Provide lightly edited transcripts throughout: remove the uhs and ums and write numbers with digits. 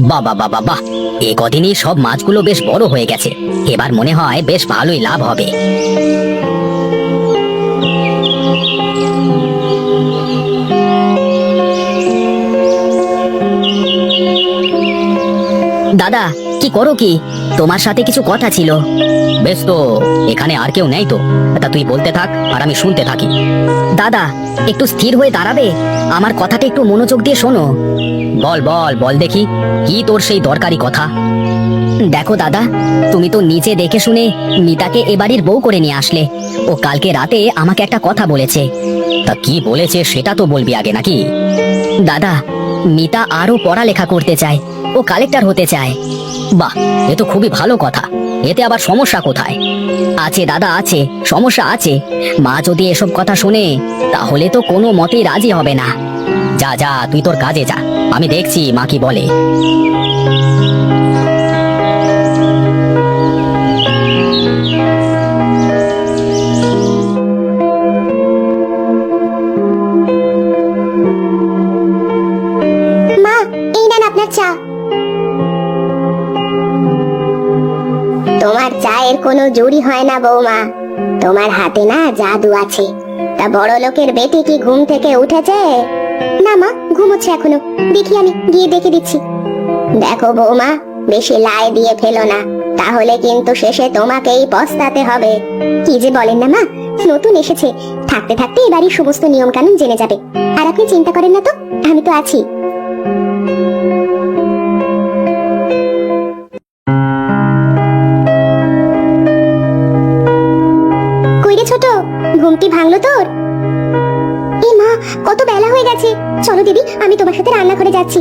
বাবা বাবা বাহ, এ কদিনই সব মাছগুলো বেশ বড় হয়ে গেছে। এবার মনে হয় বেশ ভালোই লাভ হবে। দাদা, কি করো কি? তোমার সাথে কিছু কথা ছিল। বেশ তো, এখানে আর কেউ নেই তো? তা তুই বলতে থাক আর আমি শুনতে থাকি। দাদা, একটু স্থির হয়ে দাঁড়াবে? আমার কথাটা একটু মনোযোগ দিয়ে শোনো। বল বল বল দেখি, কি তোর সেই দরকারি কথা? দেখো দাদা, তুমি তো নিজে দেখে শুনে মিতাকে এ বাড়ির বউ করে নিয়ে আসলে। ও কালকে রাতে আমাকে একটা কথা বলেছে। তা কি বলেছে সেটা তো বলবি আগে নাকি? দাদা, মিতা আরো পড়ালেখা করতে চায়, ও কালেক্টর হতে চায়। বাহ, এ তো খুবই ভালো কথা। এতে আবার সমস্যা কোথায়? আছে দাদা, আছে, সমস্যা আছে। মা যদি এসব কথা শুনে তাহলে তো কোনো মতেই রাজি হবে না। যা যা, তুই তোর কাজে যা, আমি দেখছি মা কি বলে। মা, এই নেন আপনার চা। তোমার চায়ের কোনো জুড়ি হয় না বৌমা, তোমার হাতে না জাদু আছে। তা বড় লোকের বেটি কি ঘুম থেকে উঠেছে? না মা, ঘুমোচ্ছে এখনো। দেখি, আমি গিয়ে দেখে দিচ্ছি। দেখো বৌমা, বেশি লাই দিয়ে ফেলো না, তাহলে কিন্তু শেষে তোমাকেই পস্তাতে হবে। কি যে বলেন না মা, নতুন এসেছে, থাকতে থাকতে এই বাড়ির সমস্ত নিয়ম কানুন জেনে যাবে। আর আপনি চিন্তা করেন না তো, আমি তো আছি। কইরে ছোট, ঘুমটি ভাঙলো তোর? এই মা, কত বেলা হয়ে গেছে। চলো দিদি, আমি তোমার সাথে রান্নাঘরে যাচ্ছি।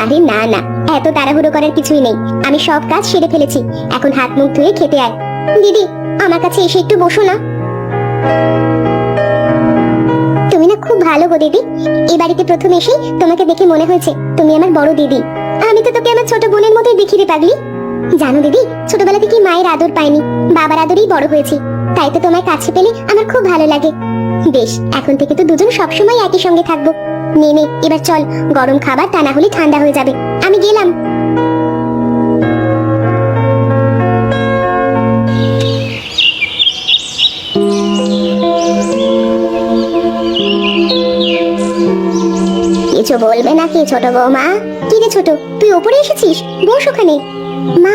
আরে না না, এত তাড়াহুড়ো করার কিছুই নেই, আমি সব কাজ সেরে ফেলেছি। এখন হাত মুখ ধুয়ে খেতে আয়। দিদি, আমার কাছে এসে একটু বসো না। তুমি না খুব ভালো গো দিদি। এই বাড়িতে প্রথম এসেই তোমাকে দেখে মনে হয়েছে তুমি আমার বড় দিদি। আমি তো তোকে আমার ছোট বোনের মতোই দেখি রে পাগলি। জানো দিদি, ছোটবেলা থেকে মায়ের আদর পাইনি, বাবার আদরেই বড় হয়েছি। তাই তো তোমায় কাছে পেলে আমার খুব ভালো লাগে। বেশ, এখন থেকে তো দুজন সবসময় একই সঙ্গে থাকবো। নে নে, এবার চল, গরম খাবার, তা না হলে ঠান্ডা হয়ে যাবে। আমি গেলাম। কিছু বলবে নাকি ছোট বৌমা? কি রে ছোট, তুই ওপরে এসেছিস? বস ওখানে। মা,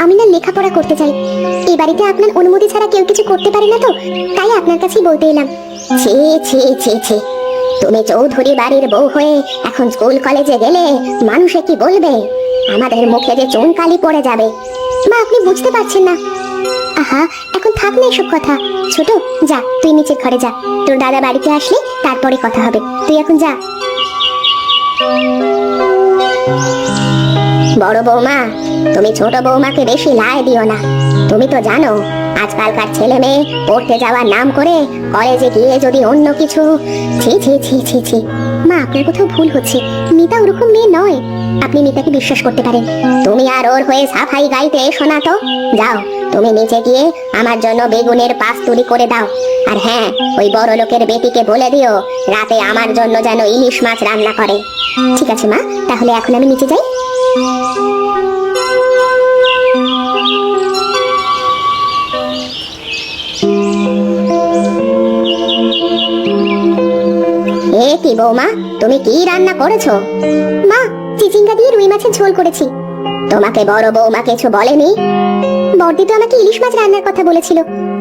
আমি না লেখাপড়া করতে চাই। এই বাড়িতে আপনার অনুমতি ছাড়া কেউ কিছু করতে পারে না তো, তাই আপনার কাছেই বলতে এলাম। ছি ছি ছি ছি, তুমি চৌধুরী বাড়ির বউ হয়ে এখন স্কুল কলেজে গেলে মানুষে কি বলবে? আমাদের মুখে যে চুনকালি পড়ে যাবে। মা, আপনি বুঝতে পারছেন না। আহা, এখন থাক না এসব কথা। ছোট, যা তুই নিচের ঘরে যা, তোর দাদা বাড়িতে আসলে তারপরে কথা হবে। তুই এখন যা। বড় বৌমা, তুমি ছোট বৌমাকে বেশি লাই দিও না। তুমি তো জানো আজকালকার ছেলে মেয়ে পড়তে যাওয়ার নাম করে কলেজে গিয়ে যদি অন্য কিছু। ছি ছি ছি ছি ছি। মা, আপনার কোথাও ভুল হচ্ছে। মিতা ওরকম মেয়ে নয়, আপনি মিতাকে বিশ্বাস করতে পারেন। তুমি আর ওর হয়ে সাফাই গাইতে এসো না তো। যাও, তুমি নিচে গিয়ে আমার জন্য বেগুনের পাস্তুরি করে দাও। আর হ্যাঁ, ওই বড় লোকের বেটিকে বলে দিও রাতে আমার জন্য যেন ইলিশ মাছ রান্না করে। ঠিক আছে মা, তাহলে এখন আমি নিচে যাই। এ কি বৌমা, তুমি কি রান্না করেছো? মা, চিচিঙ্গা দিয়ে রুই মাছের ঝোল করেছি। তোমাকে বড় বৌমা কিছু বলেনি? বড়দি তো আমাকে ইলিশ মাছ রান্নার কথা বলেছিল,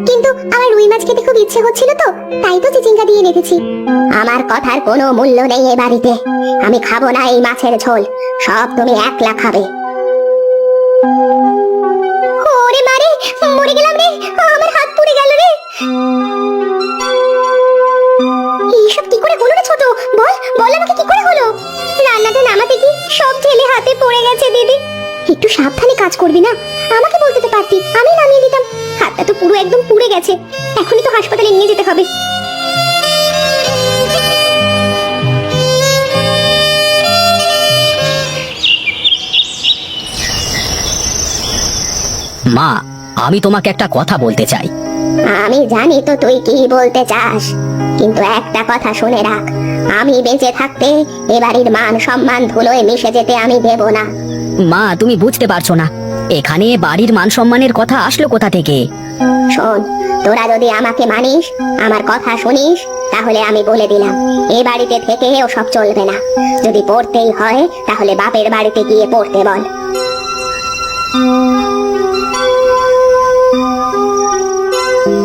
কিন্তু আমার রুই মাছ খেতে খুব ইচ্ছে হচ্ছিল, তো তাই তো চিচিঙ্গা দিয়ে রেখেছি। আমার কথার কোনো মূল্য নেই এ বাড়িতে। আমি খাবো না এই মাছের ঝোল, সব তুমি একলা খাবে। ওরে মারে, মরে গেলাম রে, আমার হাত পুড়ে গেল রে। এইসব কি করে হলো রে ছোট? বল বল আমাকে, কি করে হলো? রান্নাতে নামাতে কি সব ঢেলে হাতে পড়ে গেছে দিদি। একটু সাবধানে কাজ করবি না? আমাকে বলতে তো পারতি, আমি নামিয়ে দিতাম। হাতটা তো পুরো একদম পুড়ে গেছে, এখনই তো হাসপাতালে নিয়ে যেতে হবে। মা, আমি তোমাকে একটা কথা বলতে চাই। আমি জানি তো তুই কি বলতে চাস, কিন্তু একটা কথা শুনে রাখ, আমি বেঁচে থাকতে এ বাড়ির মান সম্মান ধুলোয় মিশে যেতে আমি দেব না। মা তুমি বুঝতে পারছো না, এখানে বাড়ির মান সম্মানের কথা আসলো কোথা থেকে? শোন, তোরা যদি আমাকে মানিস, আমার কথা শুনিস, তাহলে আমি বলে দিলাম এ বাড়িতে থেকে ওসব চলবে না। যদি পড়তেই হয় তাহলে বাপের বাড়িতে গিয়ে পড়তে বল।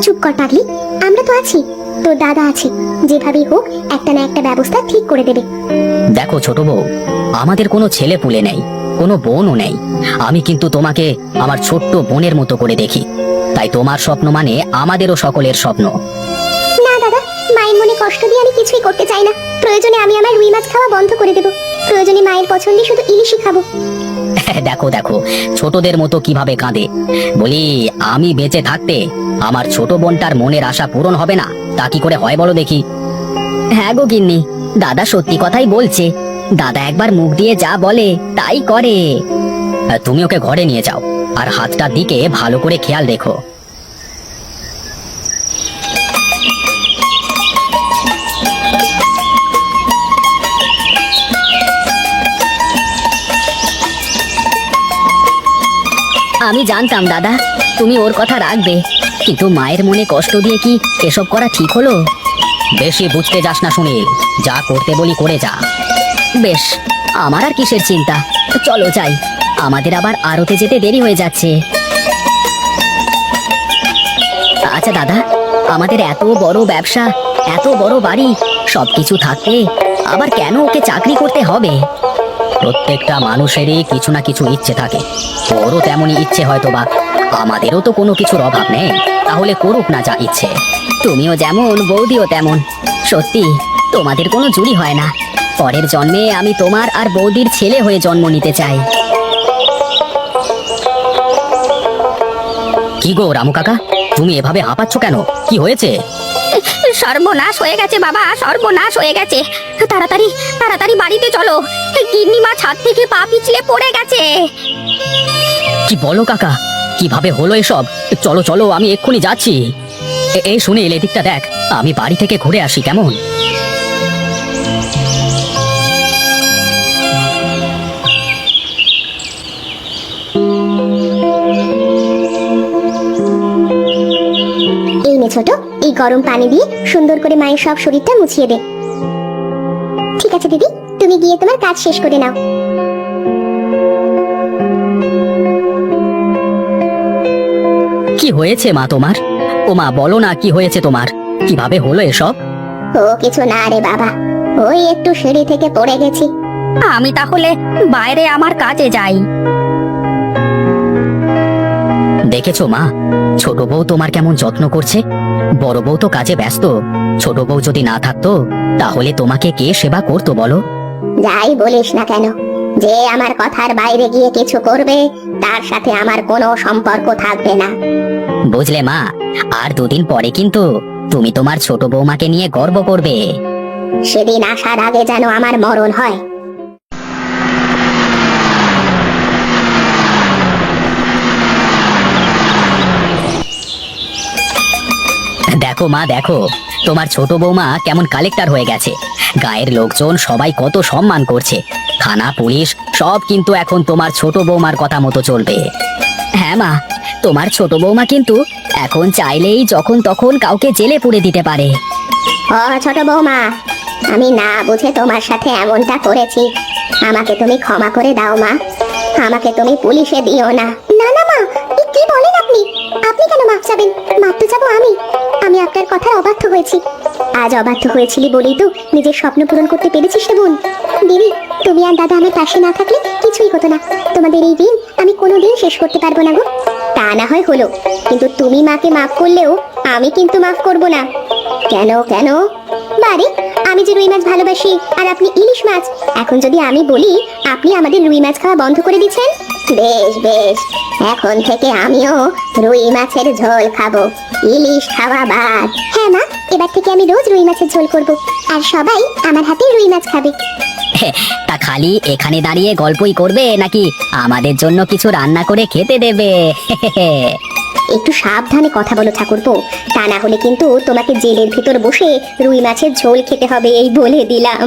চুপ কর পাগলি, আমরা তো আছি, তোর দাদা আছে, যেভাবেই হোক একটা না একটা ব্যবস্থা ঠিক করে দেবে। দেখো ছোট বউ, আমাদের কোনো ছেলে পুলে নেই, কোনো বোনও নেই। আমি কিন্তু তোমাকে আমার ছোট্ট বোনের মতো করে দেখি, তাই তোমার স্বপ্ন মানে আমাদেরও সকলের স্বপ্ন। না দাদা, মায়ের মনে কষ্ট দিয়ে আমি কিছুই করতে চাই না। প্রয়োজনে আমি আমার রুই মাছ খাওয়া বন্ধ করে দেব, প্রয়োজনে মায়ের পছন্দে শুধু ইলিশই খাবো। দেখো দেখো ছোটদের মতো কিভাবে কাঁদে। বলি, আমি বেঁচে থাকতে আমার ছোট বোনটার মনের আশা পূরণ হবে না, তা কি করে হয় বলো দেখি? হ্যাঁ গো গিন্নি, দাদা সত্যি কথাই বলছে। দাদা একবার মুখ দিয়ে যা বলে তাই করে। তুমি ওকে ঘরে নিয়ে যাও, আর হাতটার দিকে ভালো করে খেয়াল রেখো। আমি জানতাম দাদা তুমি ওর কথা রাখবে, কিন্তু মায়ের মনে কষ্ট দিয়ে কি এসব করা ঠিক হলো? বেশি বুঝতে যাস না সুনীল, যা করতে বলি করে যা। বেশ, আমার আর কিসের চিন্তা, চলো যাই, আমাদের আবার আড়তে যেতে দেরি হয়ে যাচ্ছে। আচ্ছা দাদা, আমাদের এত বড় ব্যবসা, এত বড় বাড়ি, সবকিছু থাকতে আবার কেন ওকে চাকরি করতে হবে? প্রত্যেকটা মানুষেরই কিছু না কিছু ইচ্ছে থাকে, ওরও তেমনই ইচ্ছে হয়তো বা। আমাদেরও তো কোনো কিছুর অভাব নেই, তাহলে করুক না যা ইচ্ছে। তুমিও যেমন, বৌদিও তেমন। সত্যি তোমাদের কোনো জুড়ি হয় না। পরের জন্মে আমি তোমার আর বৌদির ছেলে হয়ে জন্ম নিতে চাই। কি গো রামু কাকা, তুমি এভাবে হাঁপাচ্ছ কেন? কি হয়েছে? সর্বনাশ হয়ে গেছে বাবা, সর্বনাশ হয়ে গেছে। তাড়াতাড়ি তাড়াতাড়ি বাড়িতে চলো, গিন্নিমা ছাদ থেকে পা পিছলে পড়ে গেছে। কি বলো কাকা, কিভাবে হলো এসব? চলো চলো, আমি এক্ষুনি যাচ্ছি। এই সুনীল, এদিকটা দেখ, আমি বাড়ি থেকে ঘুরে আসি কেমন? এই নে ছোট, এই গরম পানি দিয়ে সুন্দর করে মায়ের সব শরীরটা মুছিয়ে দে। ঠিক আছে দিদি, তুমি গিয়ে তোমার কাজ শেষ করে নাও। কি হয়েছে মা তোমার? ও মা, বলো না কি হয়েছে তোমার, কিভাবে হলো এসব? ও কিছু না রে বাবা, ওই একটু সিঁড়ি থেকে পড়ে গেছি। আমি তাহলে বাইরে আমার কাজে যাই। দেখেছো মা, ছোট বউ তোমার কেমন যত্ন করছে। বড় বউ তো কাজে ব্যস্ত, ছোট বউ যদি না থাকতো তাহলে তোমাকে কে সেবা করতো বলো? যাই বলিস না কেন, যে আমার কথার বাইরে গিয়ে কিছু করবে তার সাথে আমার কোনো সম্পর্ক থাকবে না। বুঝলে মা, আর দুদিন পরে কিন্তু তুমি তোমার ছোট বৌমাকে নিয়ে গর্ব করবে। সেদিন আসার আগে যেন আমার মরণ হয়। দেখো মা দেখো, তোমার ছোট বৌমা কেমন কালেক্টর হয়ে গেছে। গায়ের লোকজন সবাই কত সম্মান করছে, থানা পুলিশ সব কিন্তু এখন তোমার ছোট বৌমার কথা মতো চলবে। হ্যাঁ মা, তোমার ছোট বৌমা কিন্তু এখন চাইলেই যখন তখন কাউকে জেলে পুরে দিতে পারে। ও ছোট বৌমা, আমি না বুঝে তোমার সাথে এমনটা করেছি, আমাকে তুমি ক্ষমা করে দাও মা, আমাকে তুমি পুলিশে দিও না। না না মা, কি বলেন আপনি? আপনি কেন মাফ চাবেন? মাফ তো চাবো আমি। আমি আপনার কথার অবাধ্য হয়েছি। আজ অবাধ্য হয়েছিলি বলেই তো নিজের স্বপ্ন পূরণ করতে পেরেছিস রে বোন। দিদি, তুমি আর দাদা আমার পাশে না থাকলে কিছুই হতো না। তোমাদের এই দিন আমি কোনোদিন শেষ করতে পারবো না গো। তা না হয় হলো, কিন্তু তুমি মাকে মাফ করলেও আমি কিন্তু মাফ করব না। কেন কেন? বারে, আমি যে রুই মাছ ভালোবাসি আর আপনি ইলিশ মাছ, এখন যদি আমি বলি আপনি আমাদের রুই মাছ খাওয়া বন্ধ করে দিচ্ছেন? বেশ বেশ, এখন থেকে আমিও রুই মাছের ঝোল খাবো, ইলিশ খাওয়া বাদ। হ্যাঁ মা, এবার থেকে আমি রোজ রুই মাছের ঝোল করব, আর সবাই আমার হাতে রুই মাছ খাবে। তা খালি এখানে দাঁড়িয়ে গল্পই করবে নাকি আমাদের জন্য কিছু রান্না করে খেতে দেবে? একটু সাবধানে কথা বলো ঠাকুরপো, তা না হলে কিন্তু তোমাকে জেলের ভিতর বসে রুই মাছের ঝোল খেতে হবে, এই বলে দিলাম।